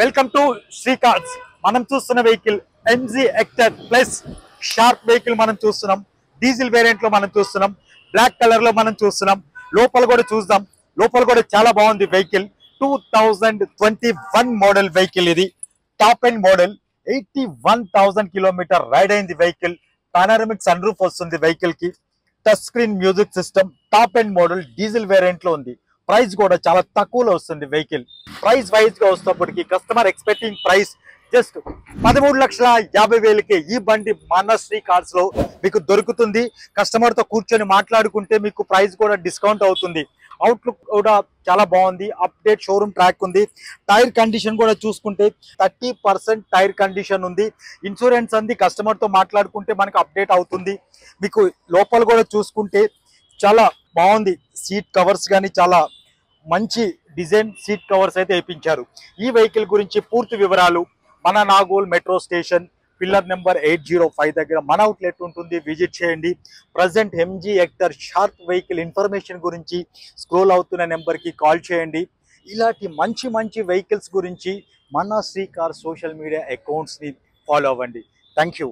Welcome to Shri cars. మనం చూస్తున్న vehicle MG Hector plus sharp vehicle మనం చూస్తున్నాం. డీజిల్ వేరియంట్ లో మనం చూస్తున్నాం. బ్లాక్ కలర్ లో మనం చూస్తున్నాం. లోపల కూడా చూద్దాం. లోపల కూడా చాలా బాగుంది వెహికల్. 2021 model vehicle. ఇది top end model. 81,000 kilometer ride అయింది వెహికల్. పానారమిక్ సన్ రూఫ్ వస్తుంది వెహికల్ కి. Touch screen music system. Top end model diesel variant లో ఉంది. ప్రైస్ కూడా చాలా తక్కువలో వస్తుంది వెహికల్. ప్రైస్ వైజ్ గా వస్తున్నప్పటికీ కస్టమర్ ఎక్స్పెక్టింగ్ ప్రైస్ జస్ట్ 13,50,000కే ఈ బండి మన శ్రీ కార్స్ లో మీకు దొరుకుతుంది. కస్టమర్ తో కూర్చొని మాట్లాడుకుంటే మీకు ప్రైస్ కూడా డిస్కౌంట్ అవుతుంది. అవుట్లుక్ కూడా చాలా బాగుంది. అప్డేట్ షోరూమ్ ట్రాక్ ఉంది. టైర్ కండిషన్ కూడా చూసుకుంటే 30% టైర్ కండిషన్ ఉంది. ఇన్సూరెన్స్ అంది కస్టమర్ తో మాట్లాడుకుంటే మనకు అప్డేట్ అవుతుంది. మీకు లోపల కూడా చూసుకుంటే చాలా బాగుంది. సీట్ కవర్స్ కానీ చాలా మంచి డిజైన్ సీట్ కవర్స్ అయితే వేయించారు. ఈ వెహికల్ గురించి పూర్తి వివరాలు మన Nagole metro station pillar number 805 దగ్గర మన అవుట్లెట్ ఉంటుంది. విజిట్ చేయండి. Present MG Hector sharp vehicle information గురించి స్క్రోల్ అవుతున్న నెంబర్కి కాల్ చేయండి. ఇలాంటి మంచి మంచి వెహికల్స్ గురించి మన శ్రీ కార్ సోషల్ మీడియా అకౌంట్స్ని ఫాలో అవ్వండి. Thank you.